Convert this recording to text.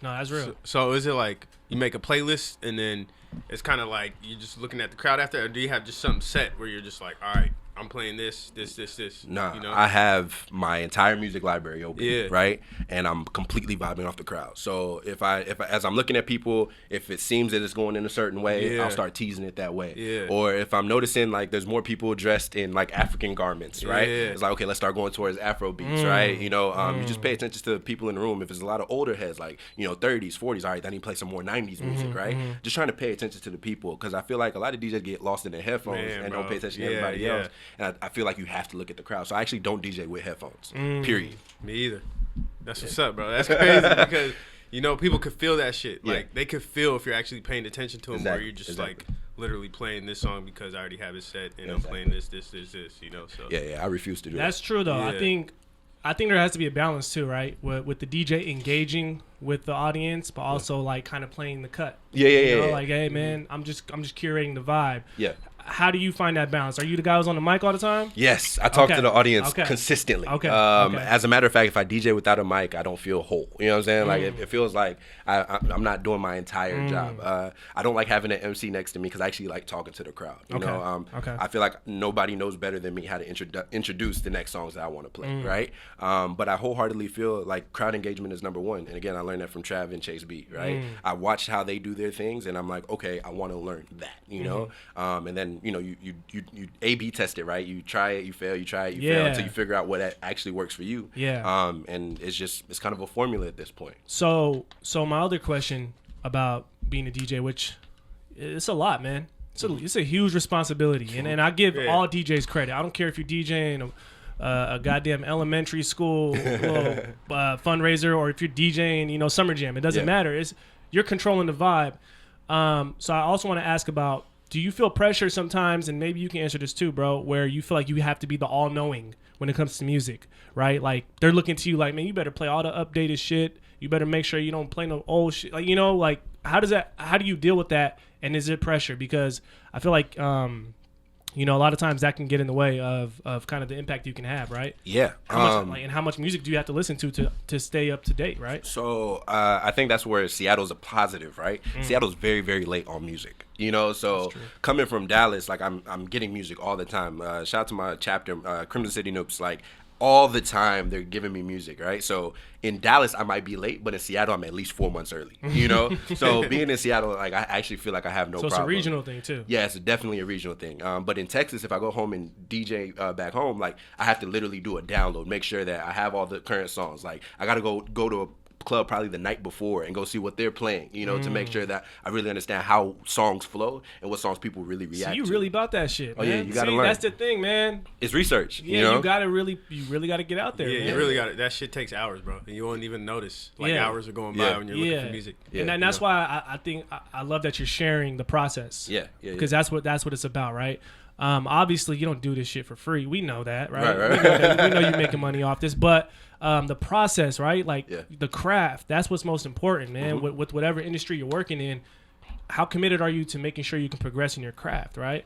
No, that's real. So is it like you make a playlist and then it's kind of like you're just looking at the crowd after, or do you have just something set where you're just like, all right, I'm playing this. Nah, you know? I have my entire music library open, Yeah. right? And I'm completely vibing off the crowd. So if I as I'm looking at people, if it seems that it's going in a certain way, Yeah. I'll start teasing it that way. Yeah. Or if I'm noticing like there's more people dressed in like African garments, right? Yeah. It's like, okay, let's start going towards Afro beats, right? You know, you just pay attention to the people in the room. If it's a lot of older heads, like, you know, 30s, 40s, all right, then you play some more 90s music, right? Just trying to pay attention to the people, because I feel like a lot of DJs get lost in their headphones and bro. don't pay attention to Yeah, everybody yeah. else. And I feel like you have to look at the crowd. So I actually don't DJ with headphones, period. Me either. That's what's up, bro. That's crazy because, you know, people could feel that shit. Yeah. Like, they could feel if you're actually paying attention to them, or Exactly, you're just, exactly. like, literally playing this song because I already have it set, and I'm Exactly. playing this, you know, so. Yeah, I refuse to do That's true though. Yeah. I think there has to be a balance too, right? With the DJ engaging with the audience, but also like kind of playing the cut. Yeah, You know, yeah. like, hey man, I'm just curating the vibe. Yeah. How do you find that balance? Are you the guy who's on the mic all the time? Yes, I talk Okay, to the audience okay. consistently. Okay, Okay. okay. As a matter of fact, if I DJ without a mic, I don't feel whole. You know what I'm saying? Like, it feels like I'm not doing my entire job. I don't like having an MC next to me because I actually like talking to the crowd. You Okay, know, okay. I feel like nobody knows better than me how to introduce the next songs that I want to play, right? But I wholeheartedly feel like crowd engagement is number one. And again, I learned that from Trav and Chase B, right? I watched how they do their things, and I'm like, okay, I want to learn that, you know? And then, you know, you A/B test it, right? You try it, you fail, you try it, you fail, until you figure out what actually works for you. Yeah. And it's kind of a formula at this point. So my other question about being a DJ, which it's a lot, man. It's a huge responsibility, and I give all DJs credit. I don't care if you're DJing a goddamn elementary school little fundraiser, or if you're DJing, you know, Summer Jam. It doesn't matter. You're controlling the vibe. So I also want to ask about, do you feel pressure sometimes, and maybe you can answer this too, bro, where you feel like you have to be the all-knowing when it comes to music, right? Like, they're looking to you like, man, you better play all the updated shit. You better make sure you don't play no old shit. Like, you know, like, how do you deal with that? And is it pressure? Because I feel like, you know, a lot of times that can get in the way of kind of the impact you can have, right? Yeah. And how much music do you have to listen to stay up to date, right? So I think that's where Seattle's a positive, right? Seattle's very, very late on music, you know. So coming from Dallas, like I'm getting music all the time. Shout out to my chapter, Crimson City Noops. Like, all the time they're giving me music, right? So in Dallas I might be late, but in Seattle I'm at least 4 months early, you know. So being in Seattle, like, I actually feel like I have no problem. So it's a regional thing too. Yeah, it's definitely a regional thing. But in Texas, if I go home and DJ back home, like, I have to literally do a download, make sure that I have all the current songs. Like, I gotta go to a club probably the night before and go see what they're playing, you know, to make sure that I really understand how songs flow and what songs people really react to. You really about that shit, man. Oh yeah, you gotta learn. That's the thing, man. It's research. Yeah, you know? you really gotta get out there. Yeah, man. you really got it. That shit takes hours, bro, and you won't even notice. Like, hours are going by when you're looking for music. Yeah, and that's why I think I love that you're sharing the process. Yeah. Because that's what it's about, right? Obviously, you don't do this shit for free. We know that, right? Right. We know you're making money off this, but the process, right? Like, the craft, that's what's most important, man. With whatever industry you're working in, how committed are you to making sure you can progress in your craft, right?